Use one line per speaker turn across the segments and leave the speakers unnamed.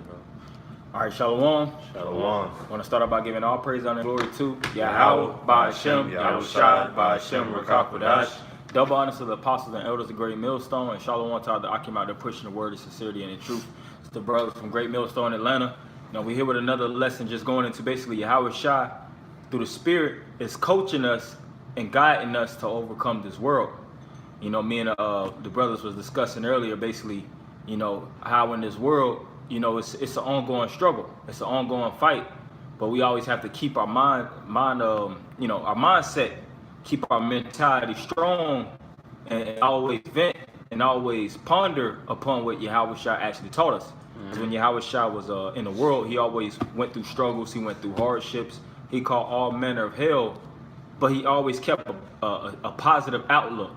bro.
All right, Shalom.
Shalom.
I want to start off by giving all praise, honor, and glory to YAHAWAH, BAHASHAM, YAHAWASHI, BAHASHAM, Rakakadash. Double honors to the apostles and elders of Great Millstone, and Shalom to all the Akim out there pushing the word of sincerity and the truth. It's the brothers from Great Millstone, Atlanta. Now we're here with another lesson, just going into basically YAHAWASHI through the Spirit is coaching us and guiding us to overcome this world. You know, me and the brothers was discussing earlier, basically, you know, how in this world, you know, it's an ongoing struggle, it's an ongoing fight, but we always have to keep our you know, our mindset, keep our mentality strong, and always vent and always ponder upon what YAHAWASHI actually taught us. Because when YAHAWASHI was in the world, he always went through struggles, he went through hardships, he caught all manner of hell, but he always kept a positive outlook.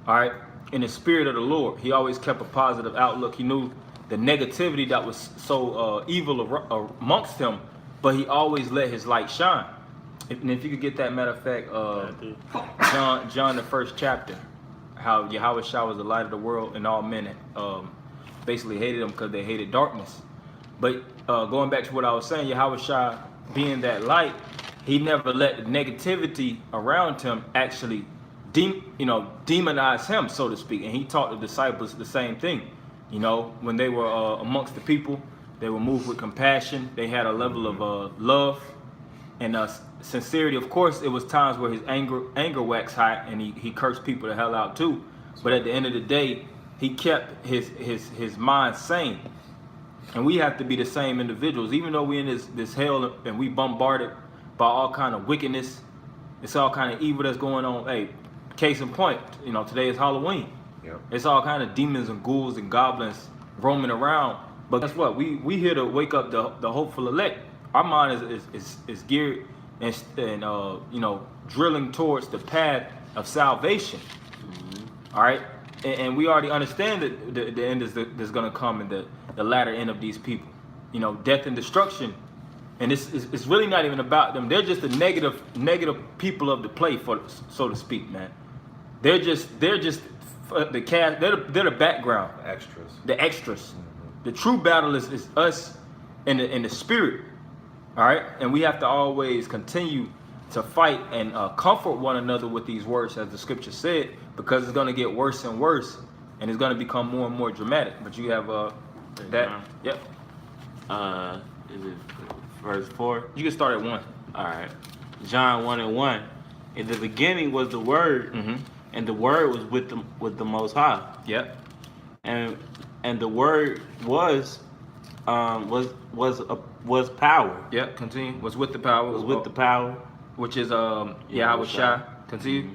All right, in the spirit of the Lord, he always kept a positive outlook. He knew the negativity that was so evil amongst him, but he always let his light shine. And if you could get that, matter of fact, John the 1st chapter, how YAHAWASHI was the light of the world, and all men basically hated him because they hated darkness. But going back to what I was saying, YAHAWASHI being that light, he never let the negativity around him actually demonize him, so to speak. And he taught the disciples the same thing. You know, when they were amongst the people, they were moved with compassion. They had a level of love and sincerity. Of course, it was times where his anger waxed high, and he cursed people the hell out too. But at the end of the day, he kept his mind sane. And we have to be the same individuals, even though we're in this hell and we bombarded by all kind of wickedness. It's all kind of evil that's going on. Hey, case in point, you know, today is Halloween. Yep. It's all kind of demons and ghouls and goblins roaming around. But guess what? We here to wake up the hopeful elect. Our mind is geared and you know, drilling towards the path of salvation. All right, and we already understand that the end is that's going to come in the latter end of these people. You know, death and destruction. And it's really not even about them. They're just the negative people of the play, so to speak, man. They're just the cast. They're the background.
Extras.
The extras. The true battle is us in the spirit. All right, and we have to always continue to fight and comfort one another with these words, as the scripture said, because it's going to get worse and worse, and it's going to become more and more dramatic. But you have that. Yep.
Is it verse 4?
You can start at 1.
All right. John 1:1. In the beginning was the Word, and the Word was with the Most High.
Yep.
And the Word was power.
Yep. Continue. Was with the power.
Was with the power,
which is YAHAWASHI. Continue.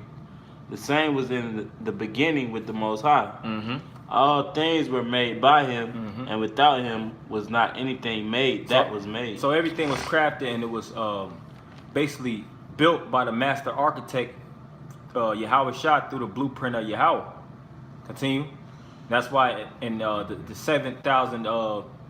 The same was in the beginning with the Most High. All things were made by him, and without him was not anything made that was made.
So everything was crafted, and it was basically built by the master architect, YAHAWASHI, through the blueprint of Yahweh. Continue. That's why in the 7,000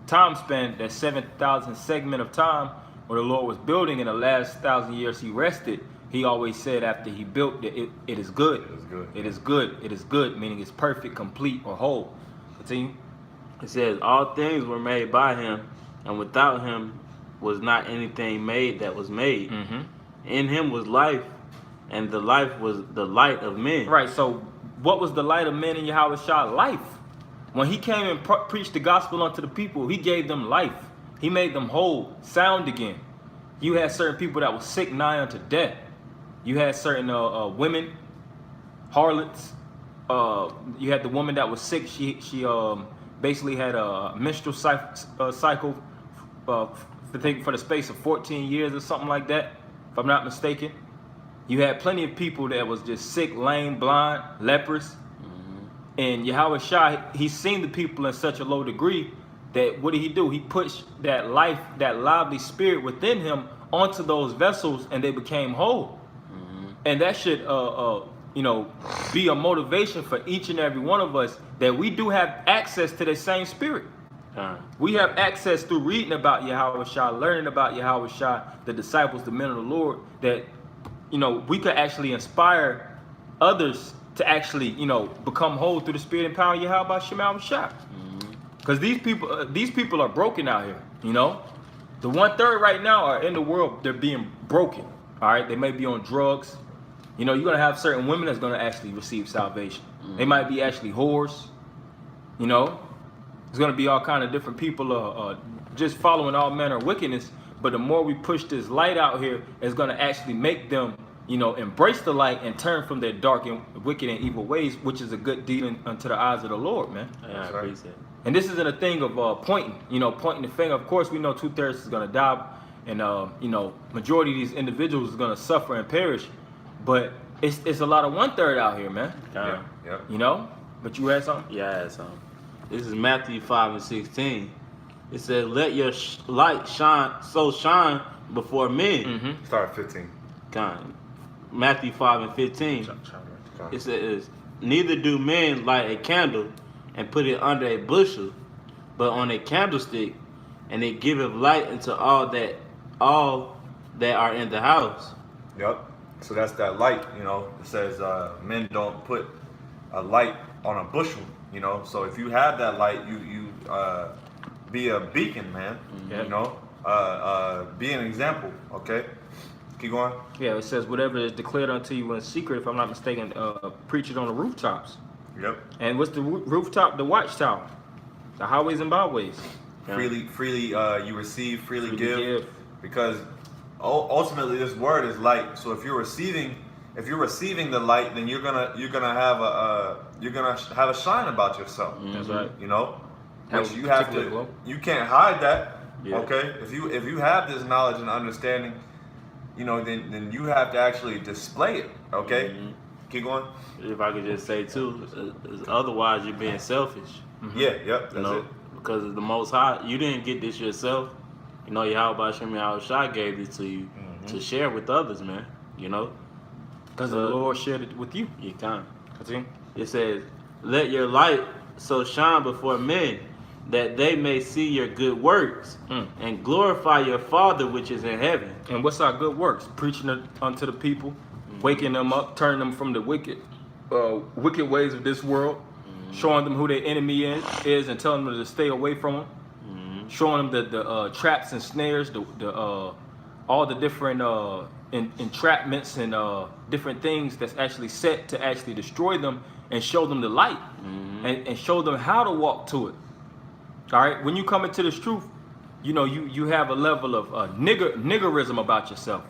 time span, that 7,000 segment of time where the Lord was building, in the last 1,000 years he rested, he always said after he built it, it is good.
It is good.
It is good. It is good, meaning it's perfect, complete, or whole. Continue.
It says, all things were made by him, and without him was not anything made that was made. In him was life, and the life was the light of men.
Right, so what was the light of men in YAHAWASHI? Life. When he came and preached the gospel unto the people, he gave them life. He made them whole, sound again. You had certain people that were sick nigh unto death. You had certain women, harlots. You had the woman that was sick. She basically had a menstrual cycle for the space of 14 years or something like that, if I'm not mistaken. You had plenty of people that was just sick, lame, blind, lepers. And YAHAWASHI, he's seen the people in such a low degree that what did he do? He pushed that life, that lively spirit within him onto those vessels, and they became whole. And that should, you know, be a motivation for each and every one of us, that we do have access to the same spirit. We have access through reading about YAHAWASHI, learning about YAHAWASHI, the disciples, the men of the Lord, that, you know, we could actually inspire others to actually, you know, become whole through the spirit and power of YAHAWASHI. Because these people are broken out here. You know, the 1/3 right now are in the world. They're being broken. All right, they may be on drugs. You know, you're gonna have certain women that's gonna actually receive salvation. They might be actually whores. You know, there's gonna be all kind of different people just following all manner of wickedness. But the more we push this light out here, it's gonna actually make them, you know, embrace the light and turn from their dark and wicked and evil ways, which is a good deed unto the eyes of the Lord, man.
Yeah, I appreciate it.
And this isn't a thing of pointing the finger. Of course, we know 2/3 is gonna die, and you know, majority of these individuals is gonna suffer and perish. But it's a lot of 1/3 out here, man.
Yeah.
You know. But you had something?
Yeah, I had something. This is Matthew 5:16. It says, "Let your light shine before men."
Mm-hmm.
Start at 15.
God. Matthew 5:15. It says, "Neither do men light a candle and put it under a bushel, but on a candlestick, and it giveth light unto all that are in the house."
Yep. So that's that light, you know. It says men don't put a light on a bushel, you know. So if you have that light, you be a beacon, man.
Yeah.
You know, be an example. Okay. Keep going.
Yeah, it says whatever is declared unto you in secret, if I'm not mistaken, preach it on the rooftops.
Yep.
And what's the rooftop? The watchtower, the highways and byways.
Yeah.
Freely you receive, freely give. Because ultimately this word is light. So if you're receiving the light, then you're gonna have a shine about yourself.
That's right.
You know,
Have
which
a
you have
particular
to.
glow.
You can't hide that.
Yeah.
Okay. If you have this knowledge and understanding, you know, then you have to actually display it. Okay.
Mm-hmm.
Keep going.
If I could just say too, otherwise you're being selfish.
Yeah. Yep. That's
You know,
it.
because of the Most High, you didn't get this yourself. You know, YAHAWASHI, YAHAWASHI gave it to you to share with others, man. You know,
Because the Lord shared it with you.
you can.
Continue.
It says, "Let your light so shine before men, that they may see your good works and glorify your Father which is in heaven."
And what's our good works? Preaching it unto the people, waking them up, turning them from the wicked ways of this world, showing them who their enemy is, and telling them to stay away from them, showing them the traps and snares, all the different entrapments and different things that's actually set to actually destroy them, and show them the light, and show them how to walk to it. All right, when you come into this truth, you know you have a level of niggerism about yourself.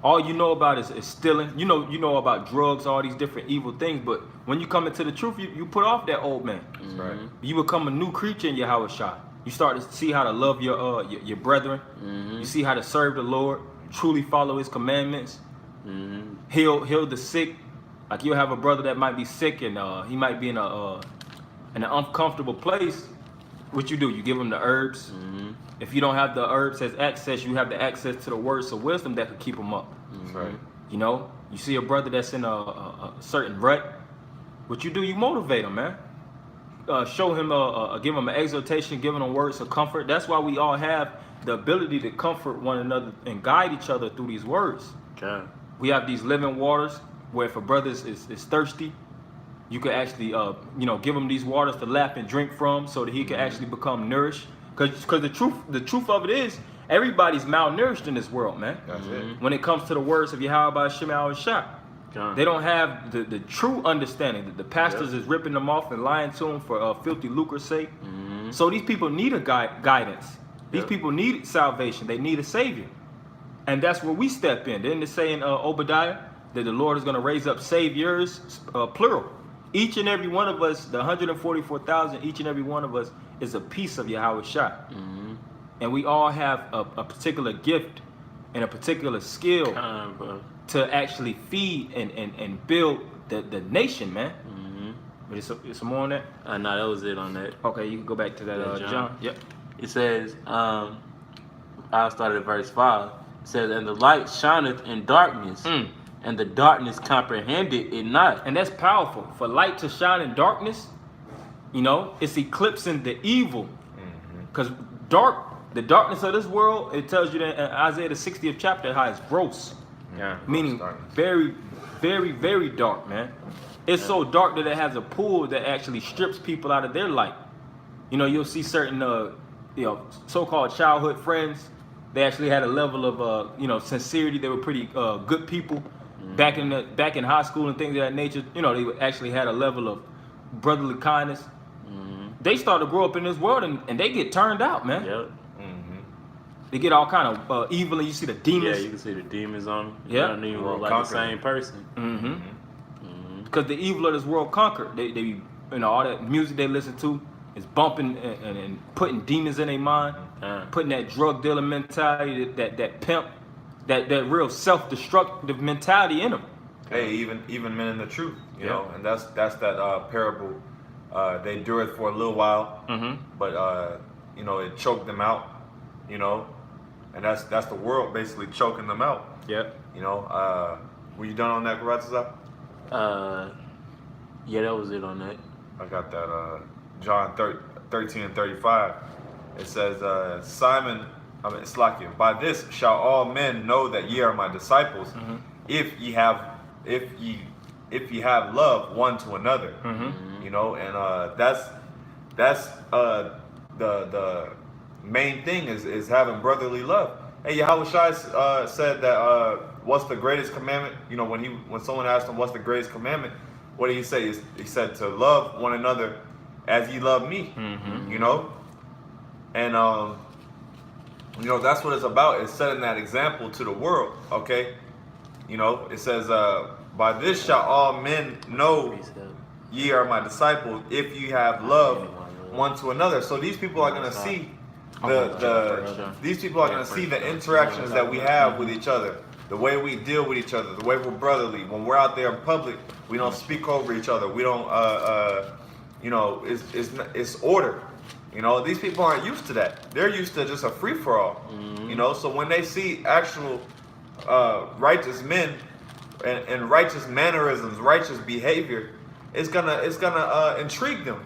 All you know about is stealing. You know about drugs, all these different evil things. But when you come into the truth, you put off that old man.
That's right.
You become a new creature in YAHAWASHI. You start to see how to love your brethren. You see how to serve the Lord, truly follow His commandments, heal the sick. Like you'll have a brother that might be sick and he might be in an uncomfortable place. What you do? You give him the herbs. If you don't have the herbs as access, you have the access to the words of wisdom that could keep him up.
That's right.
You know, you see a brother that's in a certain rut. What you do? You motivate him, man. Show him, give him an exhortation, giving him words of comfort. That's why we all have the ability to comfort one another and guide each other through these words.
Okay.
We have these living waters where if a brother is thirsty, you can actually, give him these waters to lap and drink from, so that he can actually become nourished. Because the truth of it is, everybody's malnourished in this world, man.
That's it.
When it comes to the words of YAHAWASHI,
Okay.
they don't have the true understanding. The pastors is ripping them off and lying to them for filthy lucre's sake. So these people need a guidance. These people need salvation. They need a savior. And that's where we step in. Didn't it say in Obadiah that the Lord is going to raise up saviors, plural? Each and every one of us, the 144,000, each and every one of us is a piece of YAHAWASHI. And we all have a particular gift and a particular skill to actually feed and build the nation, man. But it's some more on that?
No, that was it on that.
Okay, you can go back to that, John. Yep.
It says, I'll start at verse 5. It says, "And the light shineth in darkness, and the darkness comprehended it not."
And that's powerful. For light to shine in darkness, it's eclipsing the evil. Because the darkness of this world, it tells you that in Isaiah the 60th chapter how it's gross.
Yeah.
Meaning
Darkness.
very, very, very dark, man. It's so dark that it has a pool that actually strips people out of their light. You know, you'll see certain, so-called childhood friends. They actually had a level of, sincerity. They were pretty good people back in high school and things of that nature. You know, they actually had a level of brotherly kindness. They start to grow up in this world and they get turned out, man.
Yep.
They get all kind of evil, and you see the demons.
Yeah, you can see the demons on them.
Yeah.
They don't even look like the same person.
Because the evil of this world conquered. They all that music they listen to is bumping and putting demons in their mind, putting that drug dealer mentality, that pimp, that real self-destructive mentality in them.
Hey, even men in the truth, you know, and that's that parable. They endured for a little while, but it choked them out, and that's the world basically choking them out.
Yeah.
Were you done on that, Karatza?
Yeah, that was it on that.
I got that. John 13 and 35. It says, Slakia, by this shall all men know that ye are my disciples, if ye have love one to another. And that's the main thing is having brotherly love. Hey, YAHAWASHI said that what's the greatest commandment? When someone asked him what's the greatest commandment, what did he say? He said to love one another as ye love me. And that's what it's about, is setting that example to the world. Okay, it says by this shall all men know ye are my disciples, if you have love one to another. So these people are gonna see these people are gonna see the interactions that we have with each other, the way we deal with each other, the way we're brotherly. When we're out there in public, we don't speak over each other. We don't it's order. These people aren't used to that. They're used to just a free for all. So when they see actual righteous men and righteous mannerisms, righteous behavior, it's gonna intrigue them.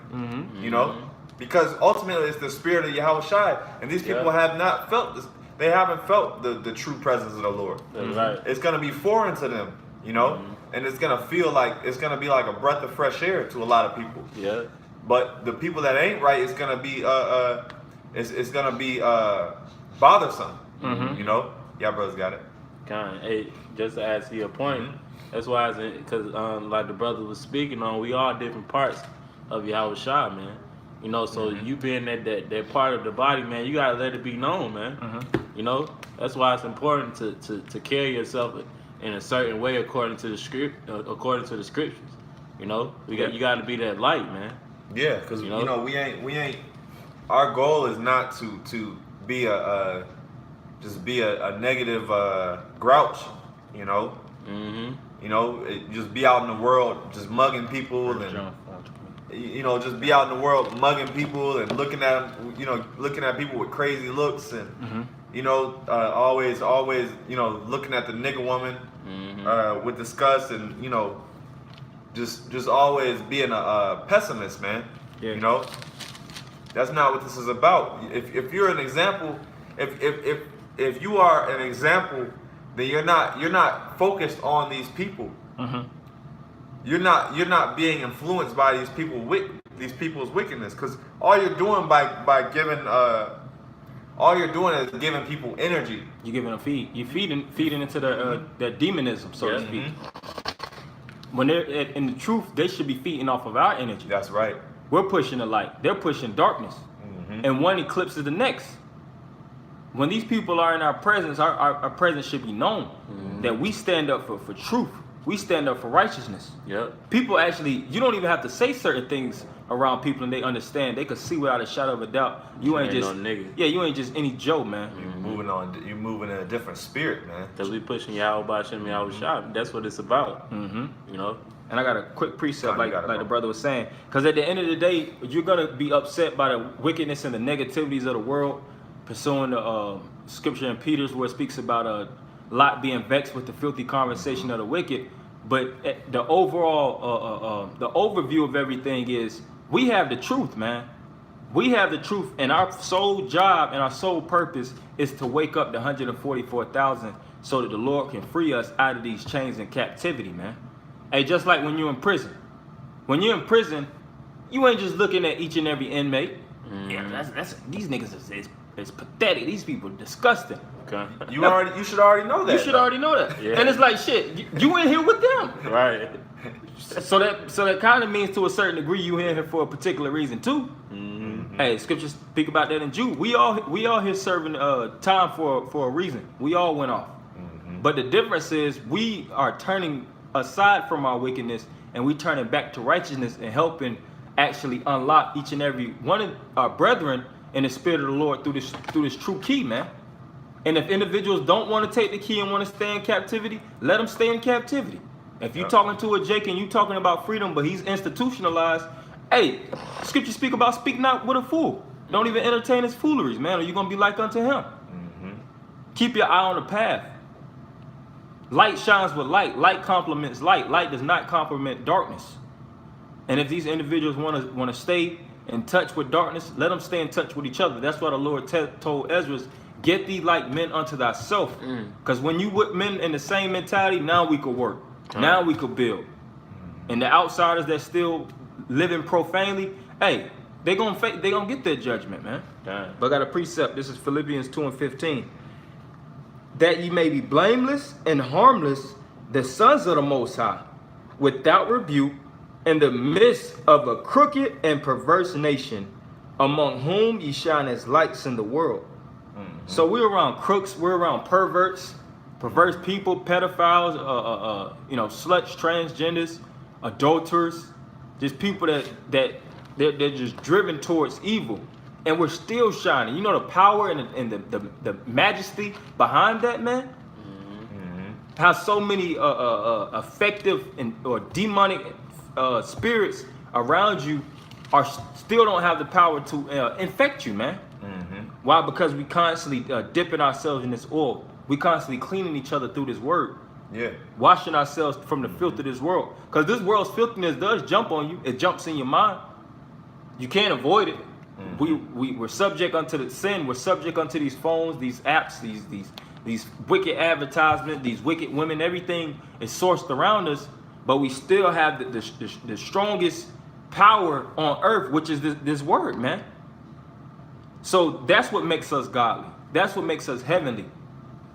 Because ultimately it's the spirit of YAHAWASHI, and these people have not felt this. They haven't felt the true presence of the Lord.
Right.
It's gonna be foreign to them, and it's gonna feel like it's gonna be like a breath of fresh air to a lot of people.
Yeah.
But the people that ain't right, it's gonna be bothersome. Yeah, brothers got it.
Hey, just to add to your point, that's why because like the brother was speaking on, we are different parts of YAHAWASHI, man. So you being that part of the body, man, you gotta let it be known, man. That's why it's important to carry yourself in a certain way according to the scriptures. You got to be that light, man.
Yeah, because we ain't. Our goal is not to be just be a negative grouch. Just be out in the world just mugging people and. Just be out in the world mugging people and looking at them, looking at people with crazy looks and, always, looking at the nigga woman with disgust and, just always being a pessimist, man. Yeah. That's not what this is about. If you're an example, if you are an example, then you're not focused on these people. You're not being influenced by these people's wickedness, because all you're doing by giving all you're doing is giving people energy.
You're giving them feed. You're feeding into their demonism, so to speak. When they're in the truth, they should be feeding off of our energy.
That's right.
We're pushing the light. They're pushing darkness, and one eclipses the next. When these people are in our presence, our presence should be known that we stand up for truth. We stand up for righteousness.
Yep.
People actually, you don't even have to say certain things around people, and they understand. They can see without a shadow of a doubt. You ain't just
no nigga.
Yeah, you ain't just any Joe, man.
You're moving in a different spirit, man.
Because we pushing YAHAWASHI, YAHAWASHI. That's what it's about.
And I got a quick precept, like the brother was saying, because at the end of the day, you're gonna be upset by the wickedness and the negativities of the world, pursuing the scripture in Peter's where it speaks about Lot being vexed with the filthy conversation of the wicked. But the overall, the overview of everything is we have the truth, man. We have the truth, and our sole job and our sole purpose is to wake up the 144,000 so that the Lord can free us out of these chains and captivity, man. Hey, just like when you're in prison. When you're in prison, you ain't just looking at each and every inmate. Yeah, that's these niggas is pathetic. These people are disgusting.
Okay.
You should already know that.
You should already know that.
Yeah.
And it's like shit. You in here with them.
Right.
So that kind of means to a certain degree you in here for a particular reason too.
Mm-hmm.
Hey, scriptures speak about that in Jude. We all here serving time for a reason. We all went off.
Mm-hmm.
But the difference is we are turning aside from our wickedness and we turning back to righteousness and helping actually unlock each and every one of our brethren in the spirit of the Lord through this true key, man. And if individuals don't want to take the key and want to stay in captivity, let them stay in captivity. If you're talking to a Jake and you talking about freedom, but he's institutionalized, hey, scripture speak about speak not with a fool. Don't even entertain his fooleries, man, or you're going to be like unto him.
Mm-hmm.
Keep your eye on the path. Light shines with light. Light complements light. Light does not complement darkness. And if these individuals want to stay in touch with darkness, let them stay in touch with each other. That's why the Lord told Ezra, get thee like men unto thyself. Because when you with men in the same mentality, now we could work. Now we could build. And the outsiders that still living profanely, hey, they gonna get their judgment, man.
Damn.
But I got a precept. This is Philippians 2:15. That ye may be blameless and harmless, the sons of the Most High, without rebuke, in the midst of a crooked and perverse nation, among whom ye shine as lights in the world. So we're around crooks, we're around perverts, perverse people, pedophiles, sluts, transgenders, adulterers, just people that they're just driven towards evil, and we're still shining. You know the power and the majesty behind that, man. How so many effective or demonic spirits around you still don't have the power to infect you, man. Why? Because we constantly dipping ourselves in this oil. We constantly cleaning each other through this word.
Yeah.
Washing ourselves from the filth of this world. Because this world's filthiness does jump on you. It jumps in your mind. You can't avoid it. We're subject unto the sin. We're subject unto these phones, these apps, these wicked advertisements, these wicked women. Everything is sourced around us. But we still have the strongest power on earth, which is this word, man. So that's what makes us godly. That's what makes us heavenly.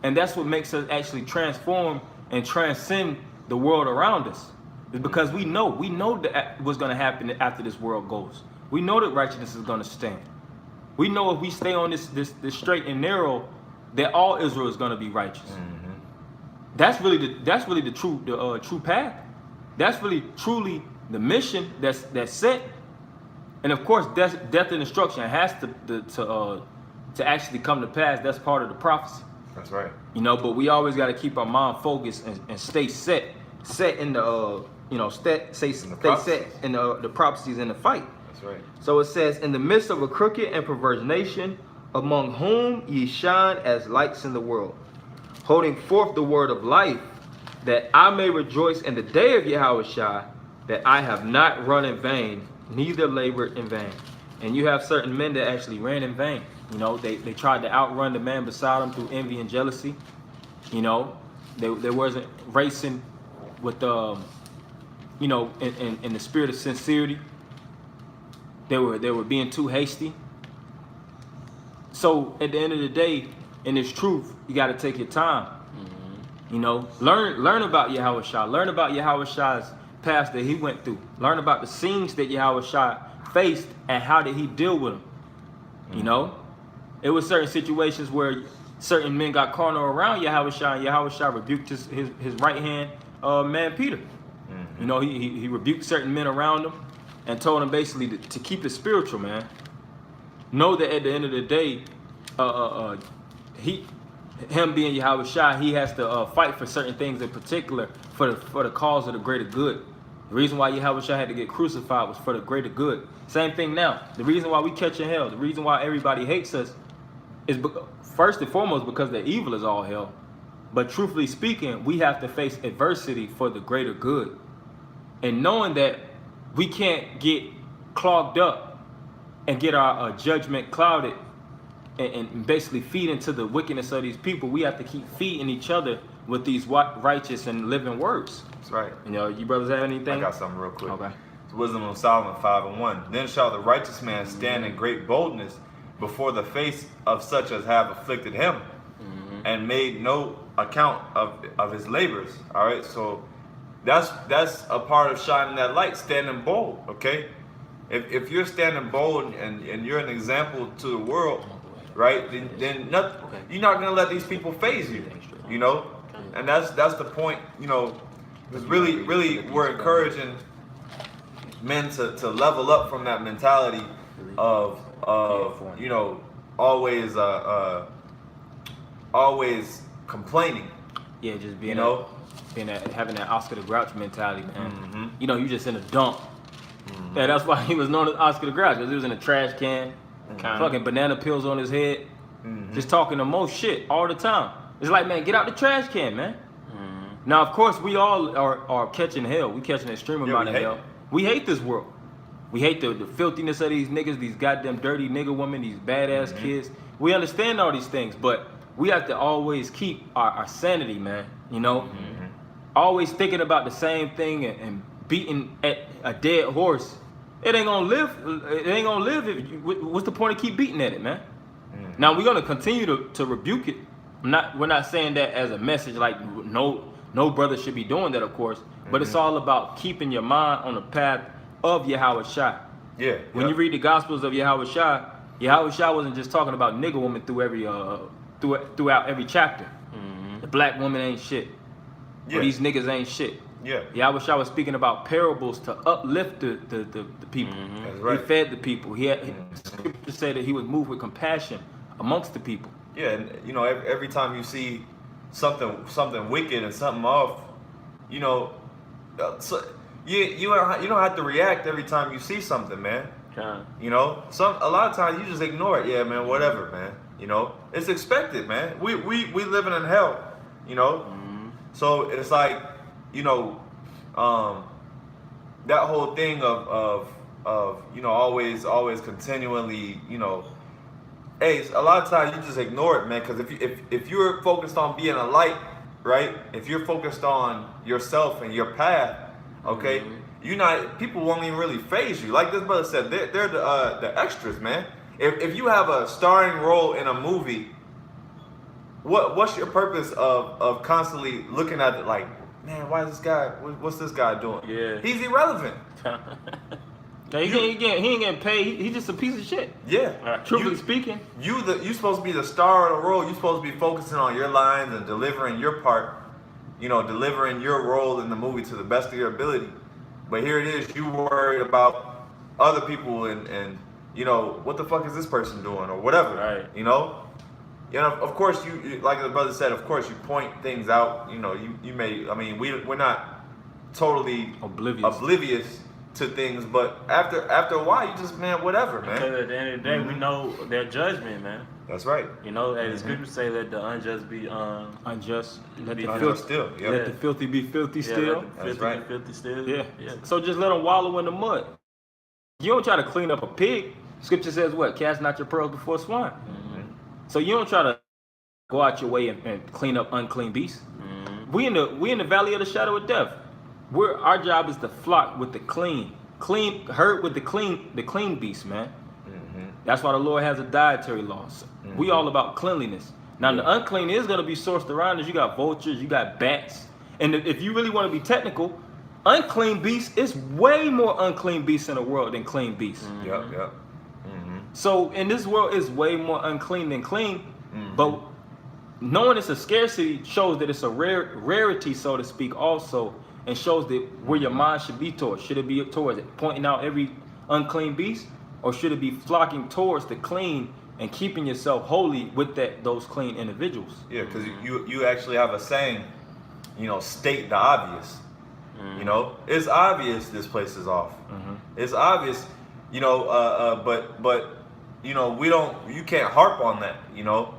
And that's what makes us actually transform and transcend the world around us. It's because we know that what's going to happen after this world goes. We know that righteousness is going to stand. We know if we stay on this straight and narrow, that all Israel is going to be righteous. That's really the true path. That's really truly the mission that's set. And of course, death and destruction has to actually come to pass. That's part of the prophecy.
That's right.
But we always got to keep our mind focused and stay set in the stay set in the prophecies in the fight.
That's right.
So it says, in the midst of a crooked and perverse nation, among whom ye shine as lights in the world, holding forth the word of life, that I may rejoice in the day of YAHAWASHI, that I have not run in vain, neither labored in vain. And you have certain men that actually ran in vain. They tried to outrun the man beside them through envy and jealousy. They wasn't racing with in the spirit of sincerity. They were being too hasty. So at the end of the day, in this truth, you got to take your time. Learn about YAHAWASHI. Learn about YAHAWASHI's past that he went through. Learn about the scenes that YAHAWASHI faced and how did he deal with them. It was certain situations where certain men got carnal around YAHAWASHI, and YAHAWASHI rebuked his right hand man Peter. He rebuked certain men around him and told him basically to keep it spiritual, man. Know that at the end of the day, him being YAHAWASHI, he has to fight for certain things in particular for the cause of the greater good. The reason why YAHAWASHI had to get crucified was for the greater good. Same thing now. The reason why we catching hell, the reason why everybody hates us is first and foremost because the evil is all hell. But truthfully speaking, we have to face adversity for the greater good. And knowing that we can't get clogged up and get our judgment clouded and basically feed into the wickedness of these people, we have to keep feeding each other with these righteous and living words.
That's right.
You brothers have anything?
I got something real quick.
Okay.
It's Wisdom of Solomon 5:1. Then shall the righteous man stand in great boldness before the face of such as have afflicted him, and made no account of his labors. All right, so that's a part of shining that light, standing bold. Okay, if you're standing bold and you're an example to the world, right? Then nothing, you're not gonna let these people faze you. You know, and that's the point. You know, because really we're encouraging men to level up from that mentality of you know, always complaining.
Yeah, just being,
you know,
having that Oscar the Grouch mentality, man. You know, you just in a dump. Yeah, that's why he was known as Oscar the Grouch, because he was in a trash can, fucking banana peels on his head, just talking the most shit all the time. It's like, man, get out the trash can, man. Now, of course, we all are catching hell. We catching an extreme amount of hell. We hate this world. We hate the filthiness of these niggas, these goddamn dirty nigga women, these badass kids. We understand all these things, but we have to always keep our sanity, man. You know, always thinking about the same thing and beating at a dead horse. It ain't gonna live. It ain't gonna live. What's the point of keep beating at it, man? Now we're gonna continue to rebuke it. We're not saying that as a message, like no brother should be doing that, of course. But it's all about keeping your mind on the path of YAHAWASHI.
Yeah.
When you read the Gospels of YAHAWASHI, YAHAWASHI wasn't just talking about nigga woman through every throughout every chapter. The black woman ain't shit. Or these niggas ain't shit.
Yeah.
YAHAWASHI was speaking about parables to uplift the people.
That's right.
He fed the people. He had scripture said that he was moved with compassion amongst the people.
Yeah, and you know, every time you see something wicked and something off, you know, so you don't have to react every time you see something, man. You know, a lot of times you just ignore it. Yeah, man, whatever, man. You know, it's expected, man. We living in hell, you know. So it's like, you know, that whole thing of you know, always continually, you know, hey, a lot of times you just ignore it, man. Because if you're focused on being a light, right? If you're focused on yourself and your path, okay, people won't even really faze you. Like this brother said, they're the extras, man. If you have a starring role in a movie, what's your purpose of constantly looking at it like, man, what's this guy doing?
Yeah,
he's irrelevant.
He ain't getting paid. He's just a piece of shit.
Yeah.
Truthfully speaking,
you supposed to be the star of the role. You supposed to be focusing on your lines and delivering your part. You know, delivering your role in the movie to the best of your ability. But here it is, you worried about other people and you know, what the fuck is this person doing or whatever.
Right.
You know, of course you like the brother said. Of course you point things out. You know, you may. I mean, we're not totally oblivious to things, but after a while, you just, man, whatever, man.
Because at the end of the day, we know their judgment, man.
That's right.
You know, as the scriptures say, let the unjust be
unjust. Let the
unjust still. Yep.
Let the filthy be filthy still.
That's right. Filthy still.
Yeah. So just let them wallow in the mud. You don't try to clean up a pig. Scripture says what? Cast not your pearls before swine. So you don't try to go out your way and clean up unclean beasts. We in the valley of the shadow of death. Our job is to flock with the clean herd with the clean beast, man. That's why the Lord has a dietary law. We all about cleanliness. Now the unclean is going to be sourced around us. You got vultures, you got bats, and if you really want to be technical, unclean beasts is way more unclean beasts in the world than clean beasts.
Yep.
So in this world, it's way more unclean than clean. But knowing it's a scarcity shows that it's a rarity, so to speak, also. And shows that where your mind should be towards. Should it be towards it, pointing out every unclean beast, or should it be flocking towards the clean and keeping yourself holy with those clean individuals?
Yeah, because you actually have a saying, you know, state the obvious. You know, it's obvious this place is off. It's obvious, you know, but you know, you can't harp on that. You know,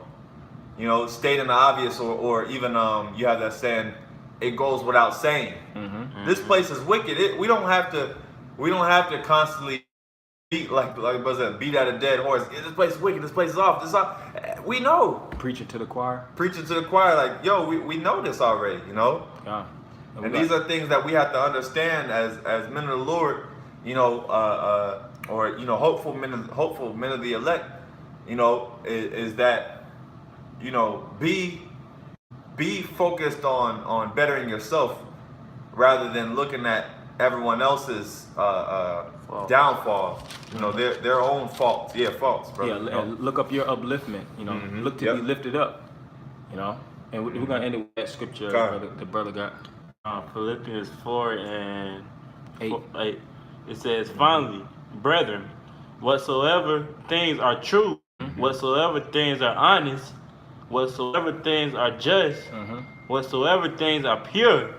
stating the obvious, or even you have that saying, it goes without saying. This place is wicked. We don't have to constantly beat like beat at a dead horse. This place is wicked. This place is off. We know.
Preaching to the choir.
Like, yo, we know this already. You know.
Yeah.
And these are things that we have to understand as men of the Lord. or hopeful men of the elect, is that, be focused on bettering yourself rather than looking at everyone else's downfall. Their own faults. Yeah, faults, brother.
Yeah, and look up your upliftment. Look to be lifted up. And we're gonna end it with that scripture the brother got.
Philippians 4:8. It says, finally, brethren, whatsoever things are true, whatsoever things are honest, whatsoever things are just, whatsoever things are pure,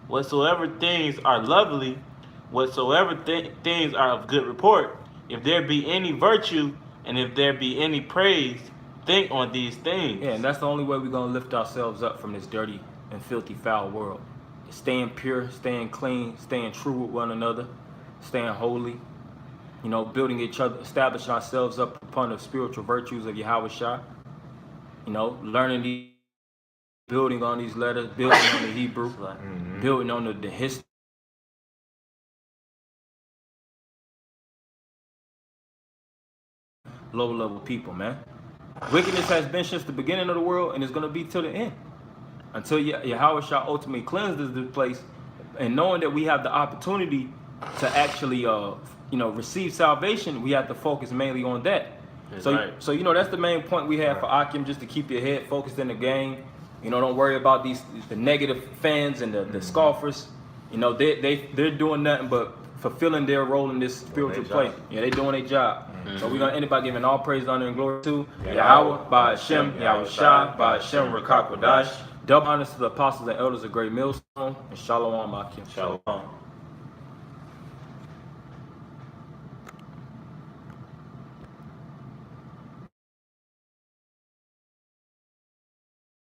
whatsoever things are lovely, whatsoever things are of good report, if there be any virtue and if there be any praise, think on these things.
Yeah, and that's the only way we're gonna lift ourselves up from this dirty and filthy, foul world. Staying pure, staying clean, staying true with one another, staying holy. Building each other, establishing ourselves up upon the spiritual virtues of YAHAWASHI. Learning these, building on these letters, building on the Hebrew, building on the history. Low level people, man. Wickedness has been since the beginning of the world, and it's going to be till the end. Until YAHAWASHI ultimately cleanses this place, and knowing that we have the opportunity to actually, receive salvation, we have to focus mainly on that. So that's the main point we have for Akim, just to keep your head focused in the game. Don't worry about the negative fans and the scoffers. They're doing nothing but fulfilling their role in this spiritual play. Yeah, they're doing their job. So we're gonna end it by giving all praise, honor, and glory to Yahawah, BAHASHAM, Yahawashi, BAHASHAM, Rakakwadash. Double honors to the apostles and elders of Great Millstone, and Shalom, Akim.
Shalom.